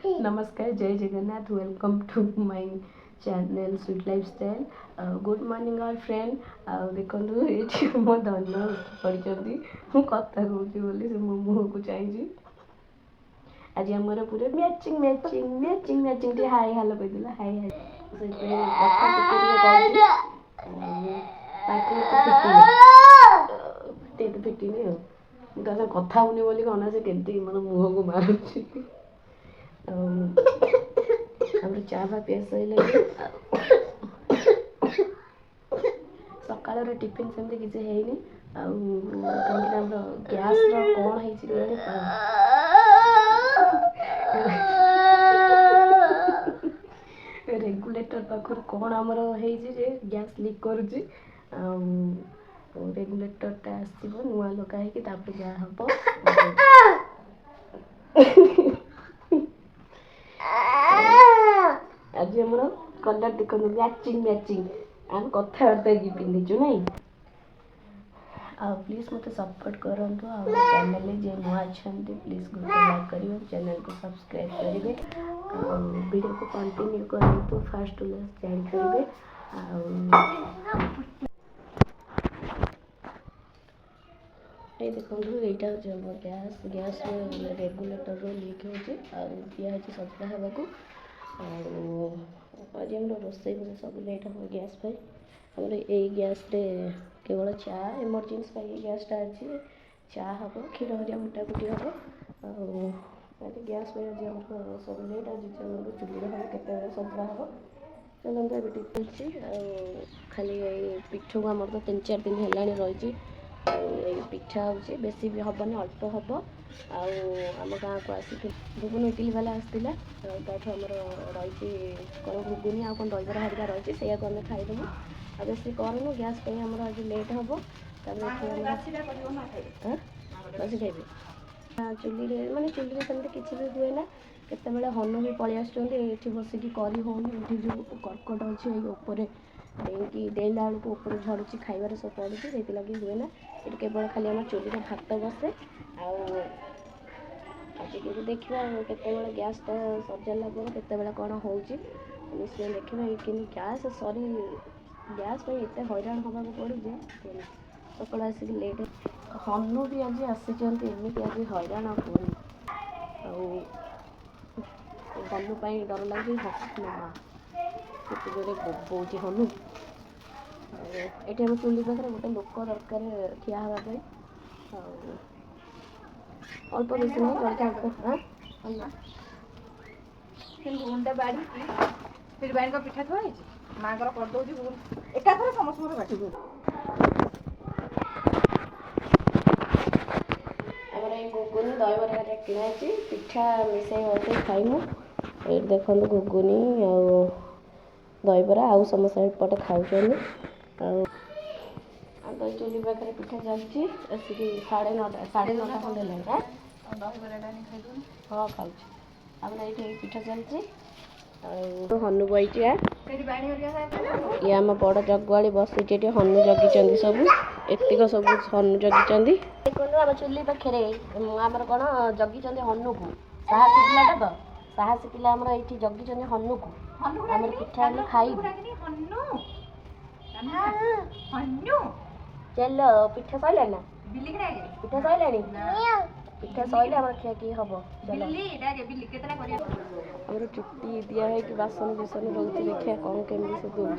नमस्कार, जय Jagannath. Welcome to my channel sweet lifestyle. Good morning all friend. देखो ये मो धन पड़ी कथा कहूँ मो मुँह को चाहिए। आज आमर पूरा matching matching matching matching hi hello कहदेला हाय हाय फिटिनी मुझे कथा होनी बोली अना से केमती मतलब मुँह को मारुची। ଆମର ଚା ଫା ପିଆ ସରିଲାଣି। ସକାଳର ଟିଫିନ୍ ସେମିତି କିଛି ହେଇନି। ଆଉ କାହିଁକିନା ଆମର ଗ୍ୟାସ୍ର କ'ଣ ହେଇଛି କେଜାଣି ରେଗୁଲେଟର ପାଖରୁ କ'ଣ ଆମର ହେଇଛି ଯେ ଗ୍ୟାସ୍ ଲିକ୍ କରୁଛି। ଆଉ ରେଗୁଲେଟରଟା ଆସିବ ନୂଆ ଲଗା ହେଇକି ତାପରେ ଯାହା ହେବ। आज आम कलर देखो मैचिंग मैचिंग आम कथबार्ता कि पिंधीचु ना। प्लीज मत सपोर्ट करूँ। चैनल जे नुआ अच्छा प्लीज गोटे लाइक करेंगे, चैनल को सब्सक्राइब करेंगे, वीडियो को कंटिन्यू करूँ फास्ट टू लास्ट जानते। ये देखो यहाँ हूँ गैस गैस रेगुलेटर लीक हो दिखाई सजा हाँको। आज आम रोसई बोले सब लेट हम गैस पाई आम यही गैस केवल चा इमरजेन्सी गैसटा अच्छी चा हम क्षीर हरिया मुटामुटी हम आज गैस आज आम सब लेट। आज चुली हम केत सजा हम चलते अभी चलती खाली पिठ को आम तो 3-4 दिन है रही। पिठा हो बेसी भी हेनी अल्प हम। आम गाँव को आसिक घुगुनी इडली वाला आसाला ताठू आमर रही कौन घुगुनी आ कौन दहीबरा हरिका रही से आम खाईदेबू। आ बेसी करूँ गैस आमर आज लेट हम। बस खाइबे चुली मानने चुली सेमती किसी भी हुए ना। केतबेले हनु भी पलि आसुँच बसिकी करी होनी ये जो कर्कट अच्छे उपरे कि डेला बेलू ऊपर झड़ुची खाइबार सब पड़ू से लगे हुए ना। ये केवल खाली आम चुली भात बसे आज देखा केत गैसटा सजाला केत कौन हो निश्चय देखा कि गैस सरी गैस एत हैरान हाँ पड़ू सकाल आसिक लेट हनु भी आज आसी एमती आज हैरान कौन हनु डर लगे माँ केत जोरे बोबौची हनु। ये आम चुली पाखे गोटे लोक दरकार ठिया हाँवाई अल्प बेसी नहीं जल्दी गुंडा बाड़ी फिर बाड़ी का पिठा थोड़ी माँ कर दौर एका थर समस्त बाटी घुगुनी दहीबरा किणा पिठा मिसाई बस खाइमु। ये देखो घुगुनी दहीबरा आउ समस्त एपटे खाऊँ चुली पाखे पिठा चलती आसिक 9:30 9:30 खंड है हाँ खाऊ ये पिठा चलती हनु बही ये आम बड़ जगुआली बसी हनु जगी सब एतिक सब हनु जगी आम चुली पाखे आमर कौन जगी हनु को साहसी पिलाटा तो साहसी पिला आमर ये जगी हनु को आम पिठा खाई चल पिठा सैला ना पिठा सैला पिठा सैले आम खिया कि हम आम चुट्टी दिखाई कि बासन बेसन रोचे देखा कौन केमी से दौर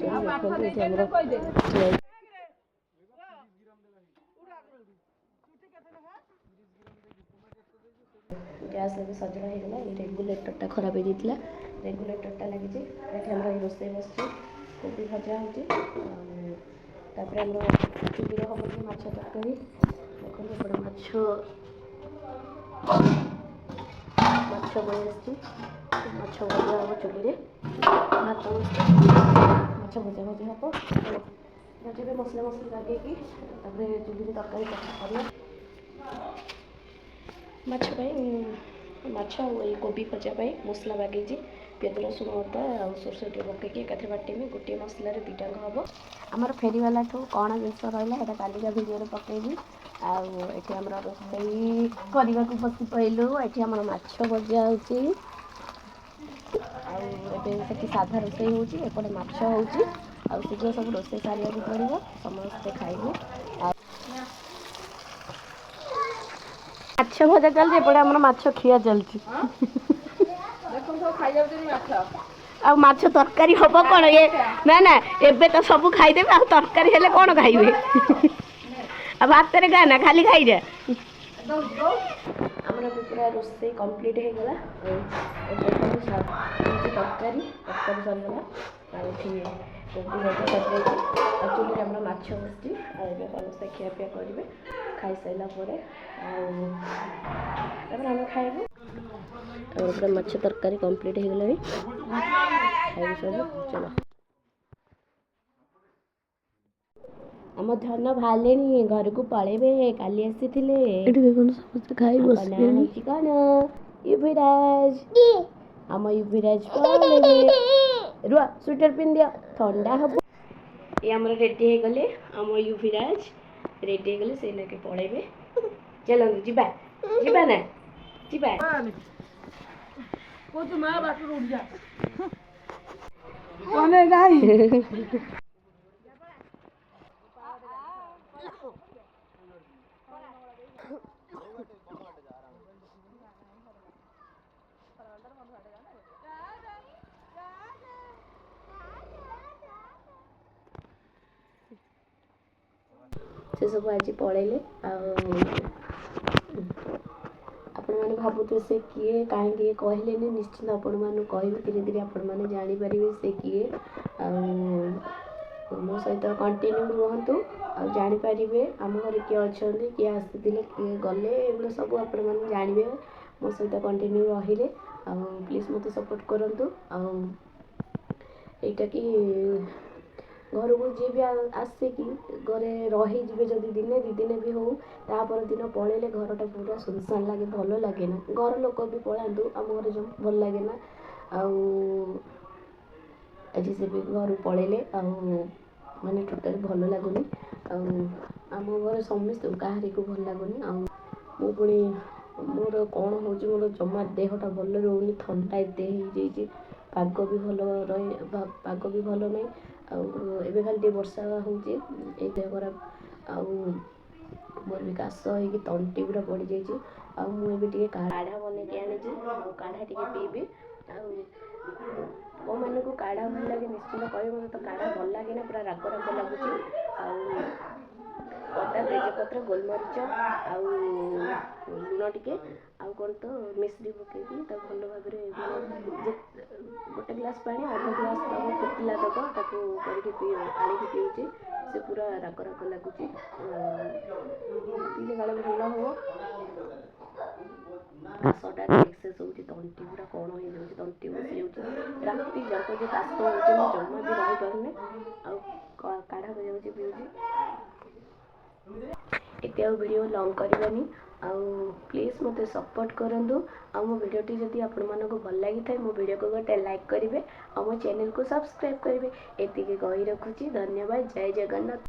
गैस भी सजड़ा होगा। ये रेगुलेटरटा खराब हो जाता रेगुलेटरटा लगी रोसे बस कोबी भजा हो चुली हम माछ तरकारी देखो एपटे माछ बड़ी माछ भजा हम चुली भात माछ भजा भजी हम भजे मसला मसला लगे चुली तरकारी कर माछ कोबी भजा मसला बागेजी पियाज रसुण अदा आ सोरष पकईकि एकाथरे बाटेमी गोटे मसलार 2टाक हम। आमर फेरीवाला कौन जिनस रहा है कालिका भिडियो पकईबी आठ आम रोसई करने को बसी पड़ू ये आम माछ भजा हो ଆଉ ଏବେ ସେଠି ସାଧା ରୋଷେଇ ହେଉଛି, ଏପଟେ ମାଛ ହେଉଛି। ଆଉ ଶୀଘ୍ର ସବୁ ରୋଷେଇ ସାରିବାକୁ ପଡ଼ିବ, ସମସ୍ତେ ଖାଇବୁ। ଆଉ ମାଛ ଭଜା ଚାଲିଛି, ଏପଟେ ଆମର ମାଛ ଖିଆ ଚାଲିଛି। ଦେଖନ୍ତୁ ଖାଇଯାଉଛନ୍ତି ମାଛ। ଆଉ ମାଛ ତରକାରୀ ହବ କ'ଣ? ନା ନା, ଏବେ ତ ସବୁ ଖାଇଦେବେ, ଆଉ ତରକାରୀ ହେଲେ କ'ଣ ଖାଇବେ? ଆଉ ଭାତରେ ଖା ନା, ଖାଲି ଖାଇଯା। ଆମର ଏବେ ପୁରା ରୋଷେଇ କମ୍ପ୍ଲିଟ୍ ହେଇଗଲା। ଏବେ ଖାଲି ତରକାରୀ ସରିଗଲା। ଆଉ ଏଠି କୋବି ଭଜା ସରିଯାଇଛି। ଆଉ ଚୁଲିରେ ଆମର ମାଛ ବସିଛି। ଆଉ ଏବେ ସମସ୍ତେ ଖିଆପିଆ କରିବେ। ଖାଇସାରିଲା ପରେ ଆଉ ତାପରେ ଆମେ ଖାଇବୁ। ଆମର ପୁରା ମାଛ ତରକାରୀ କମ୍ପ୍ଲିଟ୍ ହେଇଗଲାଣି। ଖାଇବୁ ସବୁ, ଚାଲ। ଆମ ଧନ ବାହାରିଲେଣି, ଘରକୁ ପଳେଇବେ, କାଲି ଆସିଥିଲେ। ଏଠି ଦେଖନ୍ତୁ ସମସ୍ତେ ଖାଇ ବସିଲେଣି। କ'ଣ ୟୁବରାଜ, ଆମ ୟୁବରାଜ ପଳେଇବେ। ରୁହ, ସ୍ୱେଟର ପିନ୍ଧିଦିଅ, ଥଣ୍ଡା ହବ। ଏ ଆମର ରେଡି ହେଇଗଲେ, ଆମ ୟୁବରାଜ ରେଡି ହେଇଗଲେ, ସେଇ ନାକେ ପଳେଇବେ। ଚାଲନ୍ତୁ ଯିବା, ଯିବା ନା, ଯିବା। ସେ ସବୁ ଆଜି ପଳେଇଲେ। ଆଉ ଆପଣମାନେ ଭାବୁଥିବେ ସେ କିଏ, କାହିଁକି କହିଲେନି? ନିଶ୍ଚିନ୍ତ ଆପଣମାନଙ୍କୁ କହିବି, ଧୀରେ ଧୀରେ ଆପଣମାନେ ଜାଣିପାରିବେ ସେ କିଏ। ଆଉ ମୋ ସହିତ କଣ୍ଟିନ୍ୟୁ ରୁହନ୍ତୁ, ଆଉ ଜାଣିପାରିବେ ଆମ ଘରେ କିଏ ଅଛନ୍ତି, କିଏ ଆସିଥିଲେ, କିଏ ଗଲେ, ଏଗୁলো ସବୁ ଆପଣମାନେ ଜାଣିବେ ମୋ ସହିତ କଣ୍ଟିନ୍ୟୁ ରହିଲେ। ଆଉ ପ୍ଲିଜ୍ ମୋତେ ସପୋର୍ଟ କରନ୍ତୁ। ଆଉ ଏଇଟା କି ଘରକୁ ଯିଏ ବି ଆସିକି ଘରେ ରହିଯିବେ, ଯଦି ଦିନେ ଦୁଇ ଦିନ ବି ହଉ, ତାପର ଦିନ ପଳେଇଲେ ଘରଟା ପୁରା ସୁନସାନ୍ ଲାଗେ, ଭଲ ଲାଗେ ନା। ଘର ଲୋକ ବି ପଳାନ୍ତୁ, ଆମ ଘରେ ଭଲ ଲାଗେ ନା। ଆଉ ଆଜି ସେ ବି ଘରୁ ପଳେଇଲେ, ଆଉ ମାନେ ଟୋଟାଲି ଭଲ ଲାଗୁନି। ଆଉ ଆମ ଘରେ ସମସ୍ତଙ୍କୁ କାହାରିକୁ ଭଲ ଲାଗୁନି। ଆଉ ମୁଁ ପୁଣି ମୋର କ'ଣ ହେଉଛି, ମୋର ଜମା ଦେହଟା ଭଲ ରହୁନି, ଥଣ୍ଡା ଏତେ ହେଇଯାଇଛି। ପାଗ ବି ଭଲ ପାଗ ବି ଭଲ ନାହିଁ। ଆଉ ଏବେ ଖାଲି ଟିକେ ବର୍ଷା ହେଉଛି, ଏଇ ଦେହ ଖରାପ। ଆଉ ମୋର ବି କାଶ ହେଇକି ତଣ୍ଟି ପୁରା ପଡ଼ିଯାଇଛି। ଆଉ ମୁଁ ଏବେ ଟିକେ କାଢ଼ା ବନେଇକି ଆଣିଛି, ଆଉ କାଢ଼ା ଟିକେ ପିଇବି। ଆଉ କେଉଁମାନଙ୍କୁ କାଢ଼ା ଭଲ ଲାଗେ ନିଶ୍ଚିନ୍ତ କହିବେ, ମୋତେ ତ କାଢ଼ା ଭଲ ଲାଗେନା, ପୁରା ରାଗ ରାଗ ଲାଗୁଛି। ଆଉ ଅଦା, ତେଜପତ୍ର, ଗୋଲମରିଚ ଆଉ ଲୁଣ ଟିକେ, ଆଉ କ'ଣ ତ ମିଶ୍ରି ପକେଇକି ତାକୁ ଭଲ ଭାବରେ ଗୋଟେ ଗ୍ଲାସ୍ ପାଣି ଅଧ ଗ୍ଲାସ୍ ଦେବ, ଫୁଟିଲା ଦେବ, ତାକୁ କରିକି ଆଣିକି ପିଉଛି। ସେ ପୁରା ରାଗ ରାଗ ଲାଗୁଛି, ପିଇଲେ କାଳେ ଭଲ ହେବ। କାଶଟା ଏକ୍ସେସ୍ ହେଉଛି, ତଣ୍ଟି ପୁରା କ'ଣ ହେଇଯାଉଛି, ତଣ୍ଟି ବସିଯାଉଛି। ରାତି ଯାକ ଯେ କାଶ ହେଉଛି, ମୁଁ ଜମା ବି ରହିପାରୁନି। ଆଉ କାଢ଼ା ବଜାଉଛି, ପିଉଛି। ଏତେ ଆଉ ଭିଡ଼ିଓ ଲଙ୍ଗ୍ କରିବାନି। ଆଉ ପ୍ଲିଜ୍ ମୋତେ ସପୋର୍ଟ କରନ୍ତୁ। ଆଉ ମୋ ଭିଡ଼ିଓଟି ଯଦି ଆପଣମାନଙ୍କୁ ଭଲ ଲାଗିଥାଏ, ମୋ ଭିଡ଼ିଓକୁ ଗୋଟେ ଲାଇକ୍ କରିବେ, ଆଉ ମୋ ଚ୍ୟାନେଲ୍କୁ ସବସ୍କ୍ରାଇବ୍ କରିବେ। ଏତିକି କହି ରଖୁଛି, ଧନ୍ୟବାଦ, ଜୟ ଜଗନ୍ନାଥ।